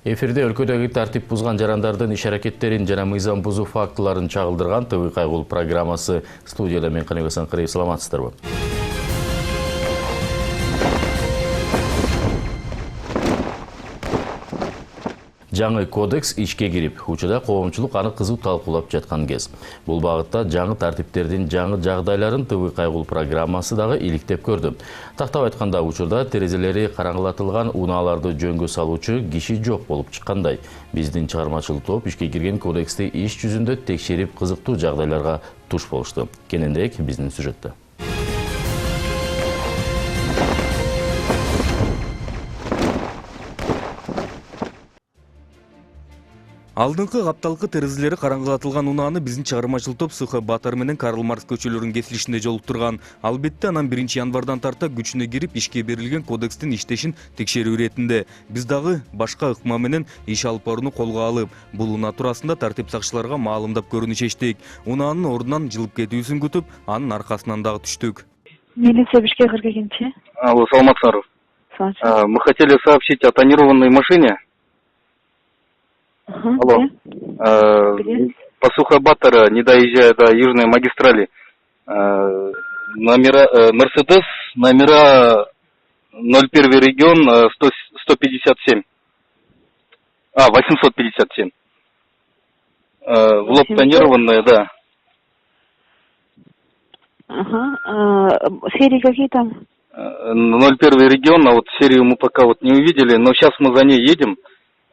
Эфирде өлкөдөгү тартип бузган жарандардын иш-аракеттерин жана мыйзам бузуу фактыларын чагылдырган ТВ Кайгул программасы. Студияда мен Каныбек Санкыраев, саламатсыздарбы? Жаңы кодекс ишке кирип, учурда коомчулук аны кызуу талкуулап жаткан кез. Бул багытта жаңы тартиптердин жаңы жагдайларын ТВ Кайгул программасы дагы иликтеп көрдү. Тактап айтканда, учурда терезелери караңгылатылган унааларды жөнгө салуучу киши жок болуп чыккандай. Биздин чыгармачыл топ ишке кирген кодексти иш жүзүндө текшерип, кызыктуу жагдайларга туш болушту. Кененирээк биздин сюжетте. Алдыңкы капталкы терезелери караңгылатылган унааны биздин чыгармачыл топ Сухой Батар менен Карл Маркс көчөлөрүнүн кесилишинде жолуктурган. Албетте анан 1-январдан тарта күчүнө кирип ишке берилген кодекстин иштешин текшерүү иретинде. Биз дагы башка ыкма менен иш алып барууну колго алып, бул унаа туурасында тартип сакчыларга маалымдап көрүүнү чечтик. Унаанын ордунан жылып кетүүсүн күтүп, анын аркасынан дагы түштүк. Милиция бишке киргенчи. Алло, саламатсыздарбы. Мы хотели сообщить о тонированной машине. Алло. По Сухой Батара, не доезжая до Южной магистрали, номера Мерседес, номера 01 регион 157. 857. В лоб тонированная, да. Серии какие там? 01 регион, а вот серию мы пока вот не увидели, но сейчас мы за ней едем.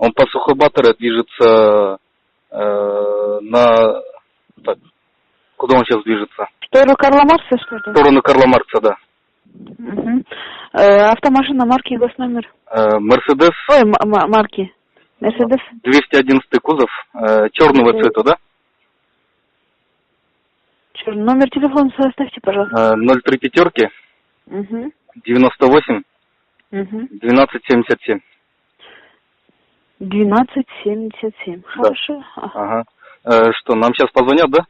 Он по Сухой Батаре движется на... Так, куда он сейчас движется? В сторону Карла Маркса, что ли? В сторону Карла Маркса, да. Автомашина марки, госномер? Мерседес. Ой, марки. Мерседес. 211 кузов, черного цвета, да? Номер телефона составьте, пожалуйста. 03 пятерки. 98. 1277. 1277. Хорошо. Ага. Что, нам сейчас позвонят, да?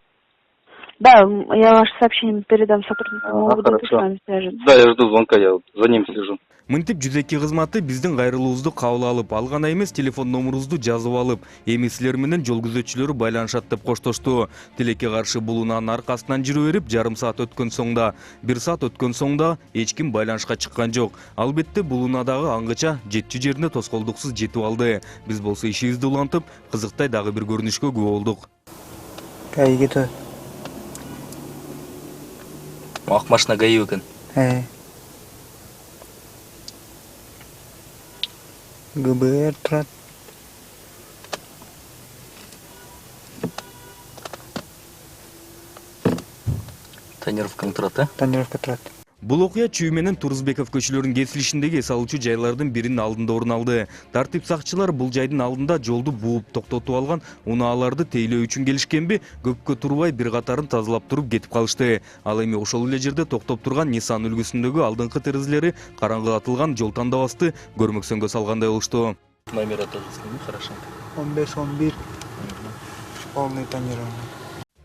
Да, я ваше сообщение передам сотрудникам. Хорошо. Да, я жду звонка, я вот за ним слежу. Мынтип 102 кызматы биздин кайрылуубузду кабыл алып, ал гана эмес телефон номерубузду жазып алып, эми силер менен жол күзөтчүлөрү байланышат деп коштошту. Тилекке каршы бул унаанын аркасынан жүрө берип, жарым саат өткөн соң да, 1 саат өткөн соң да эч ким байланышка чыккан жок. Албетте бул унаа дагы аңгыча жетчү жерине тоскоолдуксуз жетип алды. Биз болсо ишибизди улантып, кызыктай дагы бир көрүнүшкө күбө болдук. ГАИ кетет. Ак машина ГАИ экен. ГБР турат. Тонировкаң турат, а? Тонировка турат. Бул окуя Чүй менен Турузбеков көчөлөрүнүн кесилишиндеги эс алуучу жайлардын биринин алдында орун алды. Тартип сакчылар бул жайдын алдында жолду бууп токтотуп алган унааларды тейлөө үчүн келишкенби, көпкө турбай бир катарын тазалап туруп кетип калышты. Ал эми ошол эле жерде токтоп турган Nissan үлгүсүндөгү алдыңкы терезелери караңгылатылган жол тандабасты көрмөксөнгө салгандай болушту. Номера тоже сними, хорошо. 15-11. Полный тонирование.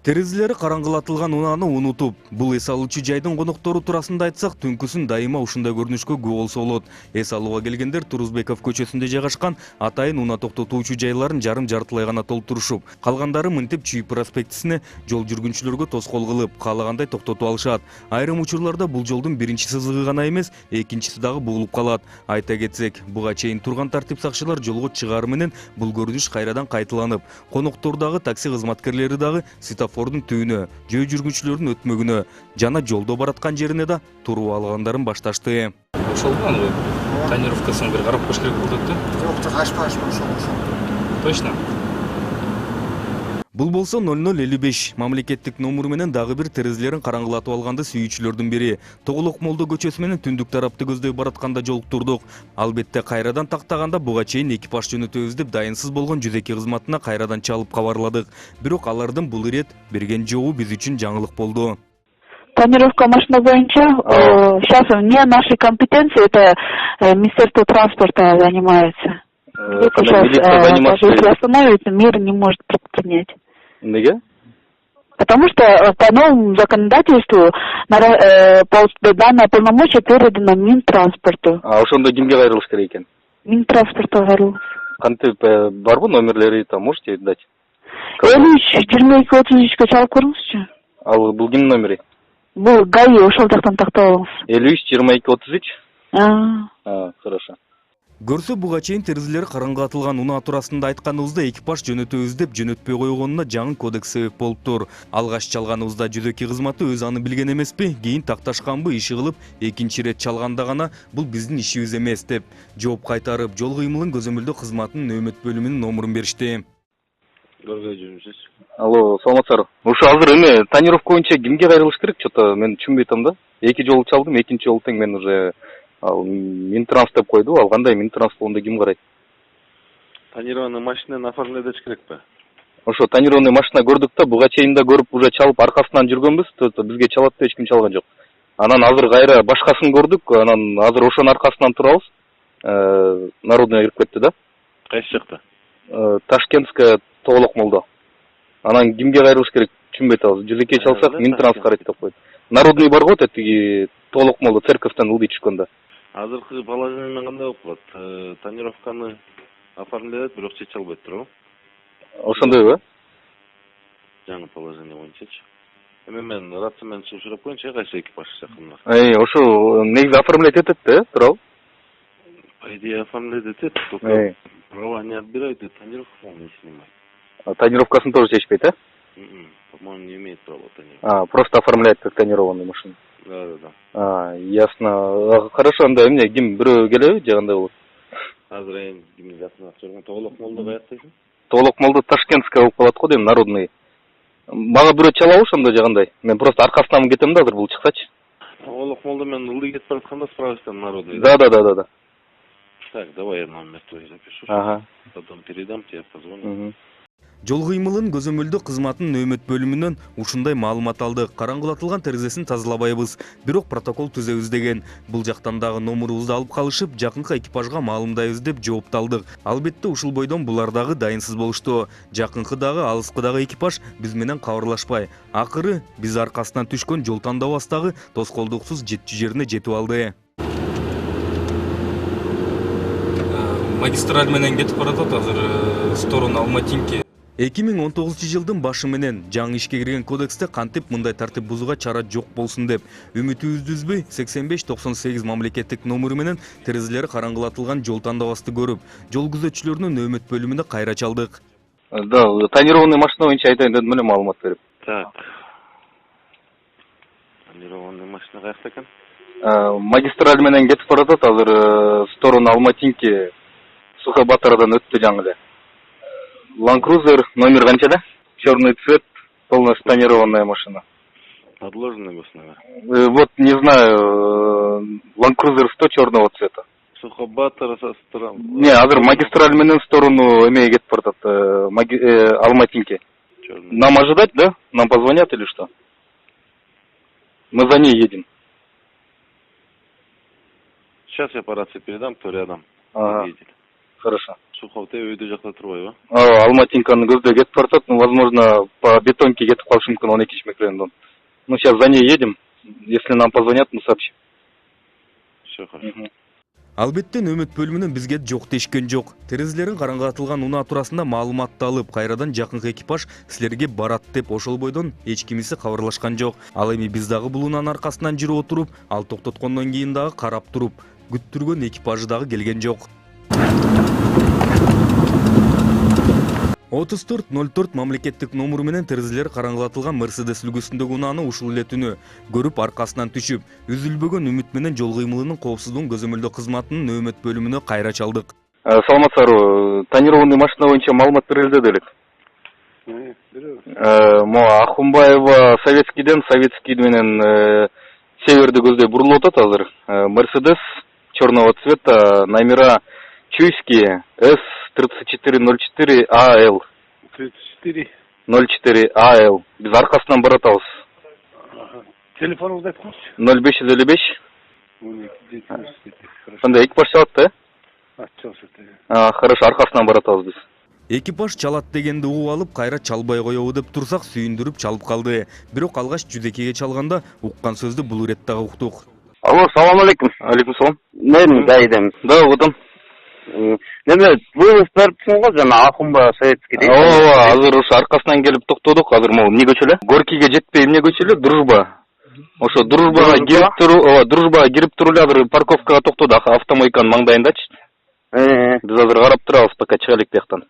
Терезелери караңгылатылган унааны унутуп, бул эс алуучу жайдын коноктору туурасында айтсак, түнкүсүн дайыма ушундай көрүнүшкө күбө болсо болот. Эс алууга келгендер Турузбеков көчөсүндө жайгашкан атайын унаа токтотуучу жайларын жарым-жартылай гана толтурушуп, калгандары мынтип Чүй проспектисине жол жүргүнчүлөргө тоскоол кылып, каалагандай токтотуп алышат. Айрым учурларда бул жолдун биринчи сызыгы гана эмес, экинчиси дагы бугулуп калат. Айта кетсек, буга чейин турган тартип сакчылар жолго чыгары менен бул көрүнүш кайрадан кайталанып, коноктордагы такси кызматкерлери дагы светофордун түбүнө, жөө жүргүнчүлөрдүн өтмөгүнө жана жолдо бараткан жерине да туруп алгандарын башташты. Ошол аны тонировкасын бир карап кош керек болот да. Жок, ашпа ошол. Точно. Бул болсо 0055 мамлекеттик номер менен дагы бир терезелерин караңгылатып алганды сүйүүчүлөрдүн бири. Тоголок Молдо көчөсү менен түндүк тарапты көздөй баратканда жолуктурдук. Албетте кайрадан тактаганда буга чейин экипаж жөнөтөбүз деп дайынсыз болгон 102 кызматына кайрадан чалып кабарладык. Бирок алардын бул ирет берген жообу биз үчүн жаңылык болду. Тонировка машина боюнча сейчас не нашей компетенции, это Министерство транспорта занимается. Сейчас, если остановится, мир не может предпринять. Неге? Потому что по новому законодательству данное полномочия передано Минтранспорту. Ошондо кимге кайрылыш керек экен? Минтранспорту кайрылыш. Кантип барбы номерлери там можете дать? 53-22-33-ке чалып көрүңүзчү. Ал бул кимдин номери? Бул ГАИ ошол жактан тактап алыңыз. 53-22-33? Хорошо. Көрсө буга чейин терезелери караңгы атылган унаа туурасында айтканыбызда экипаж жөнөтөбүз деп жөнөтпөй койгонуна жаңы кодекс себеп болуптур. Алгач чалганыбызда жүзөки кызматы өз аны билген эмеспи, кийин такташканбы иши кылып, экинчи ирет чалганда гана бул биздин ишибиз эмес деп жооп кайтарып, жол кыймылын көзөмөлдөө кызматынын нөөмөт бөлүмүнүн номурун беришти. Алло, саламатсыздар. Ушу азыр эме тонировка боюнча кимге кайрылыш керек? Что-то мен түшүнбөй атам да. Эки жолу чалдым, экинчи жолу тең мен уже Минтранс деп койду. Ал кандай Минтранс болгондо ким карайт? Тонированный машинаны оформлять этиш керекпи? Ошо тонированный машина көрдүк да, буга чейин да көрүп уже чалып аркасынан жүргөнбүз. Бизге чалат деп эч ким чалган жок. Анан азыр кайра башкасын көрдүк. Анан азыр ошонун аркасынан турабыз. Народная кирип кетти да. Кайсы жакта? Ташкентская Тоолок молдо. Анан кимге кайрылыш керек түшүнбөй атабыз. Жүзөккө чалсак Минтранс карайт деп койду. Народный бар го тиги Тоолок молдо церковьтен ылдый түшкөндө. Азыркы положение кандай болуп калат? Тонировканы оформлять, бирок чече албайт туурабы? Ошондойбу? Жаңы положение боюнчачы. Эми мен рациямен сурап коеюнчу, кайсы экипаж жакындар? Ошо негизи оформлять этет да, туурабы? По идее оформлять этет, только права не отбирают, и тонировку не снимает. Тонировкасын тоже чечпейт, а? По-моему, не имеет права тонировать. Просто оформляет как тонированную машину. Да. Ясно. Хорошо, анда эмне ким бирөө келеби же кандай болот? Азыр эми кимдин жакына чыккан Тоолок молдо каяктайсың? Тоолок молдо Ташкентская болуп калат го дейм, народный. Мага бирөө чалабы ошондо же кандай? Мен просто аркасынан кетем да азыр бул чыксачы. Тоолок молдо мен ылдый кетип баратканда справочтан народный. Да. Так, давай я номер твой запишу. Потом передам тебе, позвоню. Жол кыймылын көзөмөлдөө кызматынын нөөмөт бөлүмүнөн ушундай маалымат алдык. Караңгылатылган терезесин тазалабайбыз, бирок протокол түзөбүз деген. Бул жактан дагы номурубузду алып калышып, жакынкы экипажга маалымдайбыз деп жооп алдык. Албетте ушул бойдон булар дагы дайынсыз болушту. Жакынкы дагы, алыскы дагы экипаж биз менен кабарлашпай. Акыры биз аркасынан түшкөн жол тандабастагы тоскоолдуксуз жетчү жерине жетип алды. Магистраль менен кетип баратат азыр сторону Алматинки. 2019 жылдын башы менен жаңы ишке кирген кодексте кантип мындай тартип бузууга чара жок болсун деп үмүтүбүздү үзбөй 85-98 мамлекеттик номеру менен терезелери караңгылатылган жол тандабасты көрүп, жол күзөтчүлөрүнүн нөөмөт бөлүмүнө кайра чалдык. Да, тонированный машина боюнча айтайын дедим эле маалымат берип. Так. Тонированный машина каякта экен? Магистраль менен кетип баратат азыр сторону Алматинки Сухобатарадан өттү жаңы эле. Land Cruiser номер канча да? Черный цвет, полностью тонированная машина. Подложенный гусномер? Вот, не знаю, Land Cruiser 100 черного цвета. Сухобатор со стороны... Не, азыр магистраль менен сторону эмеге кетип баратат, Алматинки. Нам ожидать, да? Нам позвонят или что? Мы за ней едем. Сейчас я по рации передам, кто рядом. Едет. Хорошо. Суховте өйдө жакта турбайбы? Алматинканы көздөй кетип баратат, возможно, по бетонке кетип калышы мүмкүн 12 микрорайондон. Ну, сейчас за ней едем. Если нам позвонят, мы сообщим. Все хорошо. Албетте нөөмөт бөлүмүнөн бизге жок дешкен жок. Терезелерин караңгылатылган унаа туурасында маалыматты алып, кайрадан жакынкы экипаж силерге барат деп ошол бойдон эч кимиси кабарлашкан жок. Ал эми биз дагы бул унаанын аркасынан жүрүп отуруп, ал токтоткондон кийин дагы карап туруп, күттүргөн экипажы дагы келген жок. 3404 мамлекеттик номеру менен терезелери караңгылатылган Мерседес үлгүсүндөгү унааны ушул эле түнү көрүп аркасынан түшүп, үзүлбөгөн үмүт менен жол кыймылынын коопсуздугун көзөмөлдөө кызматынын нөөмөт бөлүмүнө кайра чалдык. Саламатсыздарбы, тонированный машина боюнча маалымат берилди делик. Ахунбаева Советский менен северди көздөй бурулуп атат азыр. Мерседес черного цвета, номера Чуйские S3404AL. 3404AL. Биз аркасынан баратабыз. Телефонуңузду айткыңызчы? 0555. Кандай экипаж чалат да? Хорошо, аркасынан баратабыз биз. Экипаж чалат дегенди угуп алып, кайра чалбай коебу деп турсак, сүйүндүрүп чалып калды. Бирок алгач жүзөккөгө чалганда уккан сөздү бул ирет дагы уктук. Алло, салам алейкум. Алейкум салам. Мен Гайдем. Да, вот он. Неме вывоз берипсиң го жана Акунба Советский дейт. Ооба, азыр ушу аркасынан келип токтодук. Азыр могу эмне көчө эле? Горкийге жетпей эмне көчө эле? Дружба. Ошо Дружбага кирип туруп эле азыр парковкага токтоду, автомойканын маңдайындачы. Биз азыр карап турабыз, пока чыга элек бияктан.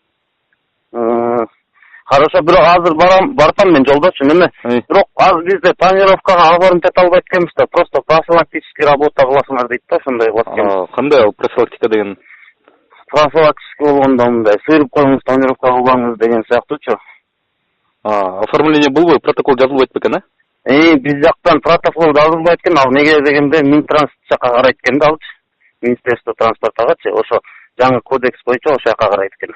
Хорошо, бирок азыр барсам мен жолдочу неме? Бирок азыр бизде тонировкага албарын тете албайт экенбиз да, просто профилактический работа кыласыңар дейт да, ошондой кылат экенбиз. Кандай ал профилактика деген? Профилактический болгондо мындай сыйрып коюңуз, тонировка кылбаңыз деген сыяктуучу. Оформление болбой, протокол жазылбайт бекен, а? Биз жактан протокол жазылбайт экен, ал неге дегенде Минтранс жака карайт экен да алчы. Министерство транспортагачы, ошо жаңы кодекс боюнча ошол жака карайт экен.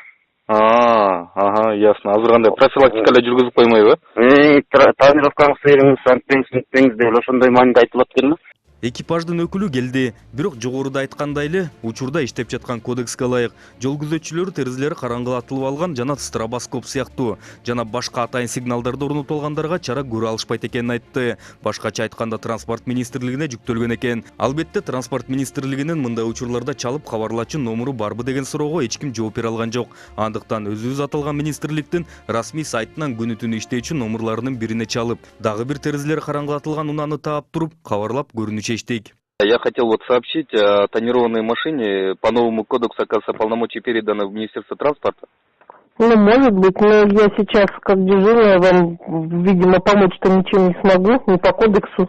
Ясно. Азыр кандай профилактика эле жүргүзүп коймойбу? Тонировкаңыз сыйрыңыз, сантпеңиз деп ошондой маанидә айтылат экен да. Экипаждын өкүлү келди. Бирок жогоруда айткандай эле, учурда иштеп жаткан кодекске ылайык жол күзөтчүлөрү терезелери караңгылатылып алган жана стробоскоп сыяктуу жана башка атайын сигналдарды орнотулгандарга чара көрө алышпайт экенин айтты. Башкача айтканда транспорт министрлигине жүктөлгөн экен. Албетте транспорт министрлигинин мындай учурларда чалып кабарлачу номуру барбы деген суроого эч ким жооп бере алган жок. Андыктан өзүбүз аталган министрликтин расмий сайтынан күнү түнү иштечү номурларынын бирине чалып, дагы бир терезелери караңгылатылган унааны таап туруп, кабарлап көрүнүчү эчтик. Я хотел вот сообщить о тонированной машине. По новому кодексу, оказывается, полномочия переданы в Министерство транспорта. Ну, может быть, но я сейчас, как дежурная, вам, видимо, помочь-то ничем не смогу, ни по кодексу,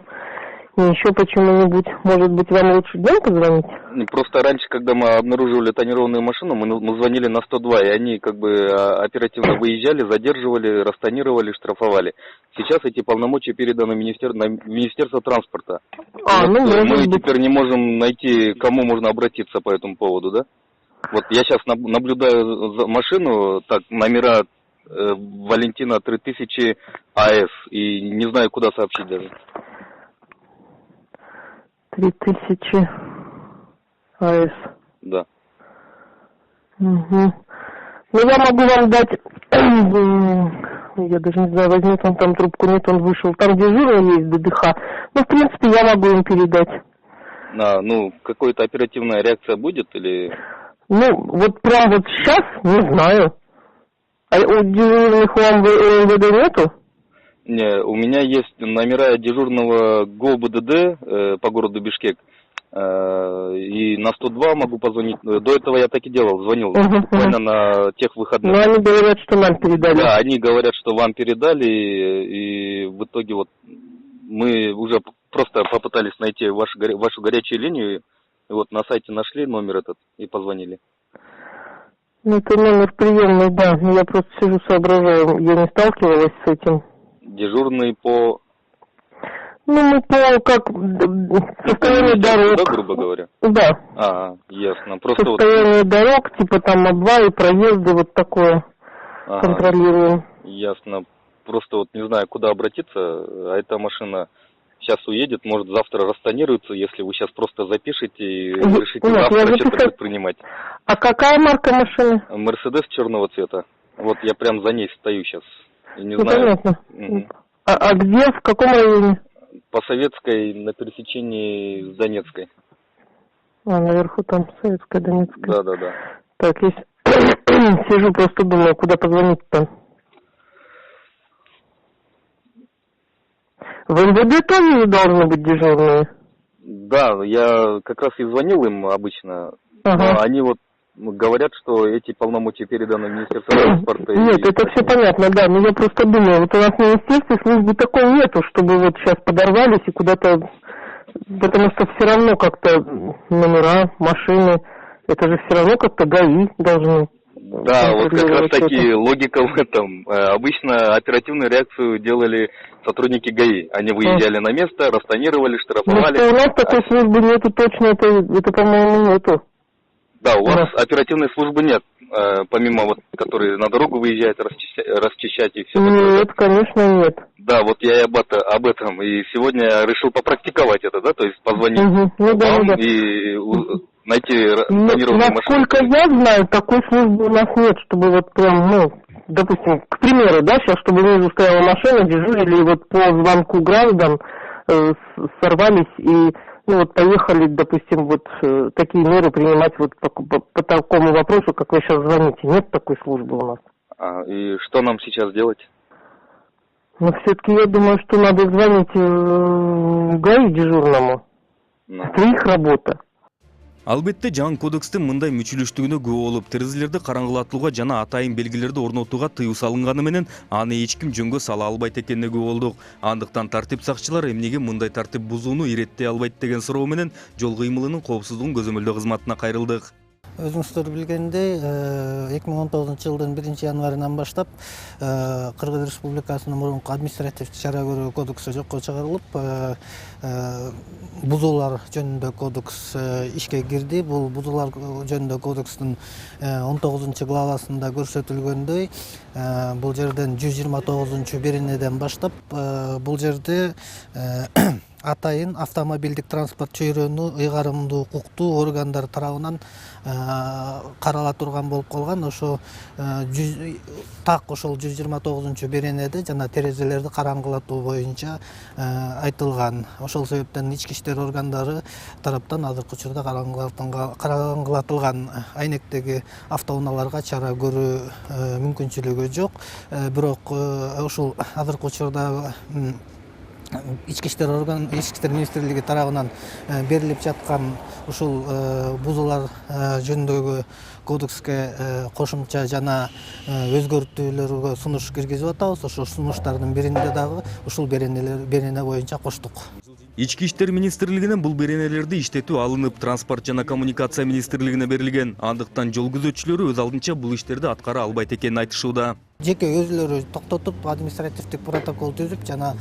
ни еще почему-нибудь. Может быть, вам лучше днем позвонить? Просто раньше, когда мы обнаруживали тонированную машину, мы звонили на 102, и они как бы оперативно выезжали, задерживали, растонировали, штрафовали. Сейчас эти полномочия переданы Министерство транспорта. Мы теперь не можем найти, к кому можно обратиться по этому поводу, да? Вот я сейчас наблюдаю за машину, так, номера Валентина 3000 АС, и не знаю, куда сообщить даже. 3000 АС. Да. Угу. Ну, я могу вам дать, я даже не знаю, возьмет он там трубку, нет, он вышел. Там дежурный есть, ДДХ. Ну, в принципе, я могу им передать. Ну, какая-то оперативная реакция будет или... Ну, вот прям вот сейчас, не знаю. А у дежурных у МВД нету? Не, у меня есть номера дежурного ГОБДД по городу Бишкек. И на 102 могу позвонить. До этого я так и делал, звонил буквально на тех выходных. Но они говорят, что нам передали. Да, они говорят, что вам передали, и в итоге вот мы уже просто попытались найти вашу горячую линию, и вот на сайте нашли номер этот и позвонили. Ну, это номер приемный, да, но я просто сижу, соображаю, я не сталкивалась с этим. Дежурный по... Ну, мы по как состояние дорог. Да, грубо говоря? Да. Ясно. Просто состояние дорог, типа там обвалы, проезды, вот такое контролируем. Ясно. Просто вот не знаю, куда обратиться, а эта машина сейчас уедет, может завтра растонируется, если вы сейчас просто запишете и решите завтра что-то предпринимать. А какая марка машины? Мерседес черного цвета. Вот я прям за ней стою сейчас. И не знаю. Понятно. А где, в каком районе? По Советской, на пересечении с Донецкой. Наверху там Советская, Донецкая. Да. Так, если сижу, просто думаю, куда позвонить-то. В МВД тоже должны быть дежурные? Да, я как раз и звонил им обычно. Но они вот говорят, что эти полномочия переданы Министерству транспорта. Нет, это все понятно, да, но я просто думаю, вот у нас в министерстве службы такой нету, чтобы вот сейчас подорвались и куда-то, потому что все равно как-то номера, машины, это же все равно как-то ГАИ должны. Да, вот как раз таки логика в этом. Обычно оперативную реакцию делали сотрудники ГАИ. Они выезжали на место, растонировали, штрафовали. Ну, у нас такой службы нету точно, это по-моему, нету. Да, у вас оперативной службы нет, помимо вот, которые на дорогу выезжают, расчищать и все такое. Нет, конечно, нет. Да, вот я и об этом. И сегодня я решил попрактиковать это, да, то есть позвонить вам и найти тонированные машины. Насколько я знаю, такой службы у нас нет, чтобы вот прям, допустим, к примеру, да, сейчас, чтобы внизу стояла машина, дежурили, и вот по звонку граждан сорвались и ну вот поехали, допустим, вот такие меры принимать вот по такому вопросу, как вы сейчас звоните. Нет такой службы у нас. И что нам сейчас делать? Но все-таки я думаю, что надо звонить ГАИ дежурному. Это их работа. Албетте жаңы кодекстин мындай мүчүлүштүгүнө күбө болуп, терезелерди караңгылатууга жана атайын белгилерди орнотууга тыюу салынганы менен аны эч ким жөнгө сала албайт экенине күбө болдук. Андыктан тартип сакчылар эмнеге мындай тартип бузууну иреттей албайт деген суроо менен жол кыймылынын коопсуздугун көзөмөлдөө кызматына кайрылдык. Өзүңүздөр билгендей, 2019 жылдын 1-январынан баштап Кыргыз Республикасынын мурунку административдик чара көрүү кодекси жокко чыгарылып, бузуулар жөнүндө кодекс ишке кирди. Бул бузуулар жөнүндө кодекстин 19-главасында көрсөтүлгөндөй, бул жерден 129-беренеден баштап бул жерде атайын автомобилдик транспорт чөйрөнү ыйгарымдуу укуктуу органдар тарабынан карала турган болуп калган. Ошо так ошол 129-беренеде жана терезелерди караңгылатуу боюнча айтылган. Ошол себептен ички иштер органдары тараптан азыркы учурда караңгылатылган айнектеги автоунааларга чара көрүү мүмкүнчүлүгү жок. Бирок ушул азыркы учурда Ички иштер министрлиги тарабынан берилип жаткан ушул бузуулар жөнүндөгү кодекске кошумча жана өзгөртүүлөргө сунуш киргизип атабыз. Ошол сунуштардын биринде дагы ушул берене боюнча коштук. Ички иштер министрлигинен бул беренелерди иштетүү алынып, транспорт жана коммуникация министрлигине берилген. Андыктан жол күзөтчүлөрү өз алдынча бул иштерди аткара албайт экенин айтышууда. Жеке өзүлөрү токтотуп, административдик протокол түзүп жана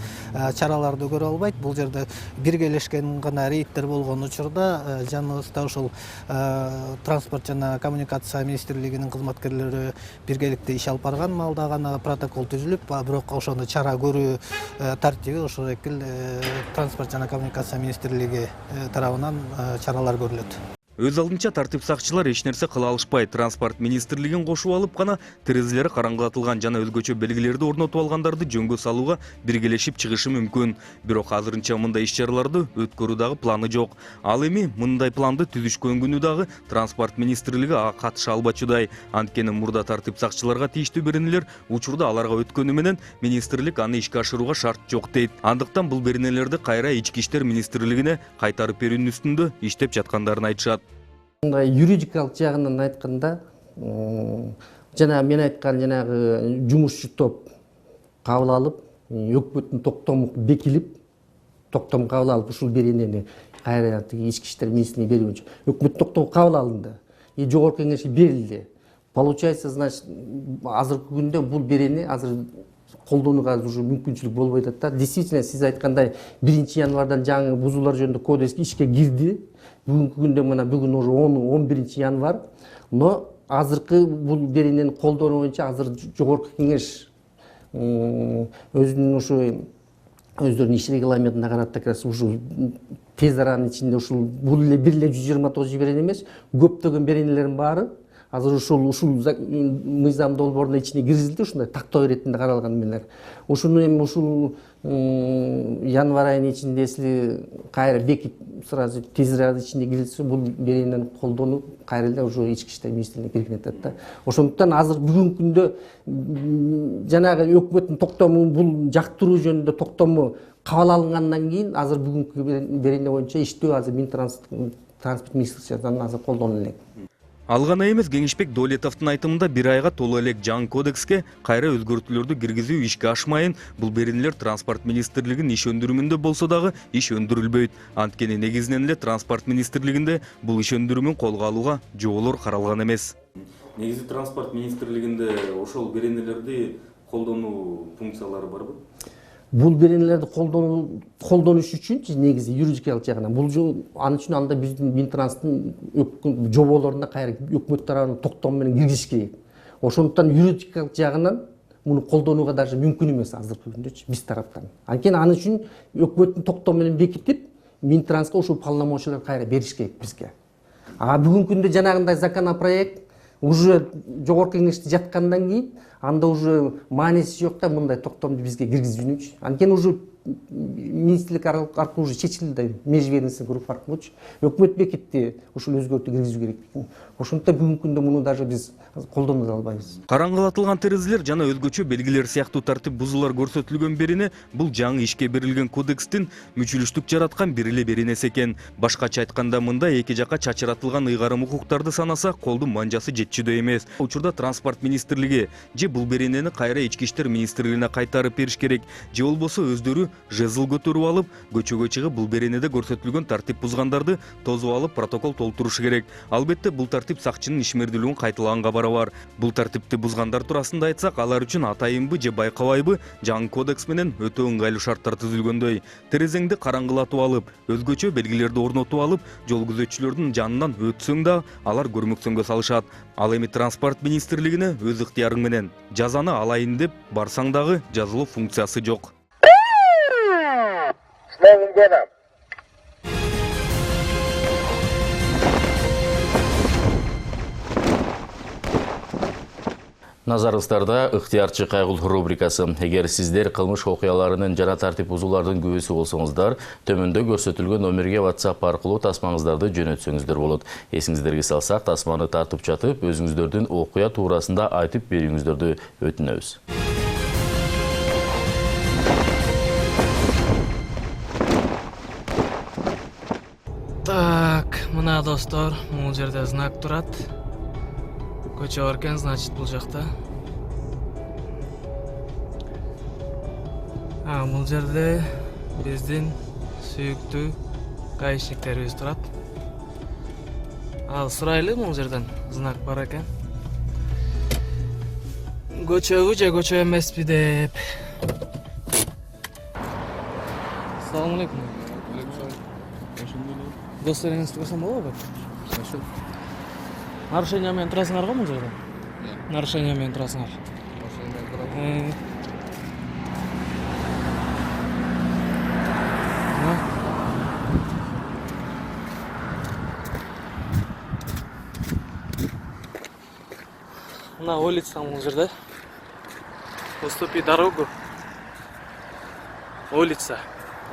чараларды көрө албайт. Бул жерде биргелешкен гана рейдтер болгон учурда жаныбызда ошол транспорт жана коммуникация министрлигинин кызматкерлери биргеликте иш алып барган маалда гана протокол түзүлүп, бирок ошону чара көрүү тартиби ошол экил транспорт жана коммуникация министрлиги тарабынан чаралар көрүлөт. Өз алдынча тартип сакчылар эч нерсе кыла алышпайт. Транспорт министрлигин кошуп алып гана терезелери караңгылатылган жана өзгөчө белгилерди орнотуп алгандарды жөнгө салууга биргелешип чыгышы мүмкүн. Бирок азырынча мындай иш-чараларды өткөрүү дагы планы жок. Ал эми мындай планды түзүшкөн күнү дагы транспорт министрлиги ага катыша албачудай. Анткени мурда тартип сакчыларга тийиштүү беренелер учурда аларга өткөнү менен министрлик аны ишке ашырууга шарт жок дейт. Андыктан бул беренелерди кайра ички иштер министрлигине кайтарып берүүнүн үстүндө иштеп жаткандарын айтышат. Юридикалык жагынан айтканда, жана мен айткан жанагы жумушчу топ кабыл алып, өкмөттүн токтому бекилип, токтом кабыл алып ушул беренени кайра ички иштер министрлигине берүү боюнча өкмөт токтому кабыл алынды. Жогорку кеңешке берилди. Получается, значит, азыркы күндө бул берени азыр колдонууга уже мүмкүнчүлүк болбой атат. Действительно, сиз айткандай 1-январдан жаңы бузуулар жөнүндө кодекс ишке кирди. Бүгүнкү күндө мына бүгүн уже 11-январ, но азыркы бул беренени колдонуу боюнча азыр жогорку кеңеш өзүнүн ушу өздөрүнүн иш регламентине карап как раз ушул тез аранын ичинде ушул бул эле бир эле 129 берене эмес, көптөгөн беренелердин баары азыр ушул мыйзам долбоорунун ичине киргизилди, ушундай тактоо иретинде каралган эмелер. Ушуну эми ушул январь айынын ичинде эсли кайра бекип сразу тезирээк ичинде кирилсе, бул беренени колдонуу кайра эле уже ички иштер министрлигине кирген атат да. Ошондуктан азыр бүгүнкү күндө жанагы өкмөттүн токтому бул жактыруу жөнүндө токтому кабыл алынгандан кийин азыр бүгүнкү берене боюнча иштөө азыр транспорт министрлигинен азыр колдонулат элек. Ал гана эмес, Кеңешбек Доолетовдун айтымында бир айга толо элек жаңы кодекске кайра өзгөртүүлөрдү киргизүү ишке ашмайын. Бул беренелер транспорт министрлигинин иш өндүрүмүндө болсо дагы иш өндүрүлбөйт. Анткени негизинен эле транспорт министрлигинде бул иш өндүрүмүн колго алууга жоболор каралган эмес. Негизи транспорт министрлигинде ошол беренелерди колдонуу функциялары барбы? Бул беренелерди колдонуш үчүн негизи юридикалык жагынан бул аны үчүн анда биздин Минтранспорттун жоболоруна кайра өкмөт тарабынан токтом менен киргизиш керек. Ошондуктан юридикалык жагынан муну колдонууга даже мүмкүн эмес азыркы күндө биз тараптан. Анткени аны үчүн өкмөттүн токтом менен бекитип, Минтрансқа ушул полномочиялар кайра бериш керек бизге. Бүгүнкү күндө жанагындай законопроект уже жогорку кеңеште жаткандан кийин анда уже мааниси жок да мындай токтомду бизге киргизүүнүн. Анткени уже министрлик аркылуу уже чечилди, межведомственный группа аркылуучу. Өкмөт бекитти ушул өзгөртүү киргизүү керек деген. Ошондуктан бүгүнкү күндө муну даже биз колдоно албайбыз. Караңгылатылган терезелер жана өзгөчө белгилер сыяктуу тартип бузуулар көрсөтүлгөн берене бул жаңы ишке берилген кодекстин мүчүлүштүк жараткан бир эле беренеси экен. Башкача айтканда мында эки жака чачыратылган ыйгарым укуктарды санаса колдун манжасы жетчүдөй эмес. Учурда транспорт министрлиги же бул беренени кайра ички иштер министрлигине кайтарып бериш керек, же болбосо өздөрү жезл көтөрүп алып, көчөгө чыгып бул беренеде көрсөтүлгөн тартип бузгандарды тозуп алып протокол толтуруш керек. Албетте бул тартип сакчынын ишмердүүлүгүн кайталаганга барабар. Бул тартипти бузгандар туурасында айтсак, алар үчүн атайынбы же байкабайбы жаңы кодекс менен өтө ыңгайлуу шарттар түзүлгөндөй. Терезеңди караңгылатып алып, өзгөчө белгилерди орнотуп алып, жол күзөтчүлөрдүн жанынан өтсөң да алар көрмөксөнгө салышат. Ал эми транспорт министрлигине өз ыктыярың менен жазаны алайын деп барсаң дагы жазылуу функциясы жок. Назарыңыздарда ыктыярчы кайгылуу рубрикасы. Эгер сиздер кылмыш окуяларынын жана тартип бузуулардын күбөсү болсоңуздар, төмөндө көрсөтүлгөн номерге WhatsApp аркылуу тасмаңыздарды жөнөтсөңүздөр болот. Эсиңиздерге салсак, тасманы тартып жатып, өзүңүздөрдүн окуя туурасында айтып берүүңүздөрдү өтүнөбүз. Так, мына достор, бул жерде знак турат. Көчө бар экен, значит, бул жакта. Бул жерде биздин сүйүктүү гаишниктерибиз турат. Ал сурайлы, бул жерден знак бар экен. Көчөбү же көчө эмеспи деп. Ассаламу алейкум. Удостоверениеңизди көрсөм болобу? Нарушение менен турасыңар го бул жерде? Нарушение менен турасыңар. Мына улица бул жерде. Уступи дорогу. Улица.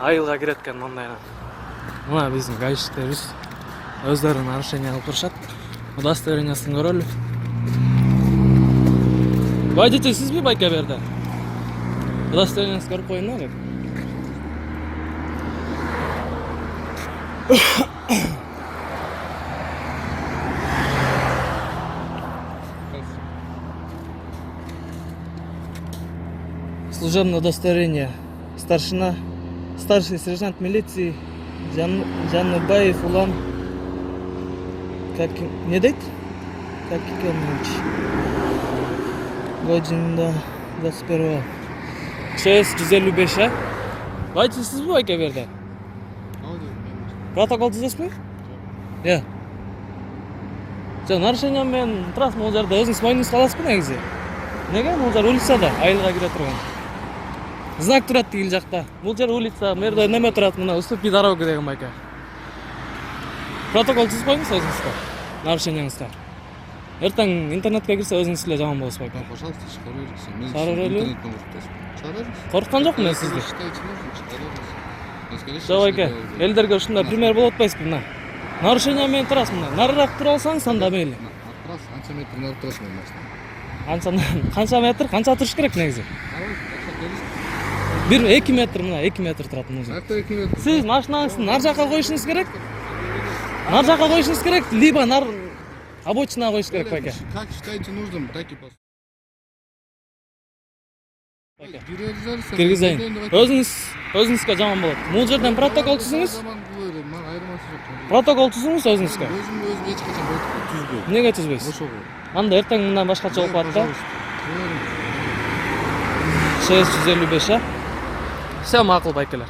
Айылга кирет экен мындайынан. Мына биздин гаишниктерибиз өздөрү нарушение кылып турушат. Удостоверениесин көрөлү. Водитель сизби байка берди? Удостоверениесин көрүп коюңдар деп. Служебное удостоверение. Старший сержант милиции Жаныбаев Улан. Как не дейт? Как Икенович. Годинда 21-го. 655, Водитель сизби байка берди? Протокол түзөсүзбү? Нарушение менен турасың, бул жерде өзүңүз мойнуңузга аласызбы негизи? Неге? Бул жер улицада, айылга кире турган. Знак турат тигил жакта. Бул жер улица, мерде неме турат, мына уступи дорогу деген байка. Протокол түзүп коюңуз өзүңүзгө. Нарушениеңизге. Эртең интернетке кирсе өзүңүз эле жаман болосуз байка. Пожалуйста, чыгарыңыз. Чыгарып Чыгарыңыз. Корккан жокмун мен сизди. Жок байка, элдерге ушундай пример болуп атпайсызбы мына? Нарушение менен турасың мына. Нарыраак тура алсаңыз анда мейли. Канча метр нарып турасың машина? Канча метр? Канча туруш керек негизи? 1-2 метр мына, 2 метр турат мына. Сиз машинаңызды нар жака коюшуңуз керек. Нар жака коюшуңуз керек, либо нар обочинага коюш керек байка. Как считаете нужным, так и поступайте. Киргизейин. Өзүңүзгө жаман болот. Бул жерден протокол түзүңүз. Протокол түзүңүз өзүңүзгө. Өзүм эч качан түзбөйм. Эмнеге түзбөйсүз? Ошого. Анда эртең мындан башкача болуп калат да. 655, Все макул байкелер.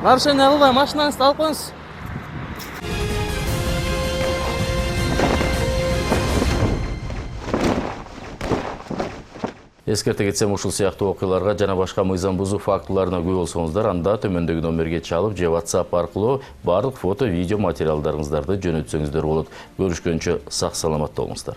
Нарушение кылбай машинаңызды алып коюңуз. Эскерте кетсем, ушул сыяктуу окуяларга жана башка мыйзам бузуу фактыларына күбө болсоңуздар, анда төмөндөгү номерге чалып же WhatsApp аркылуу бардык фото, видео материалдарыңыздарды жөнөтсөңүздөр болот. Көрүшкөнчө сак саламатта болуңуздар.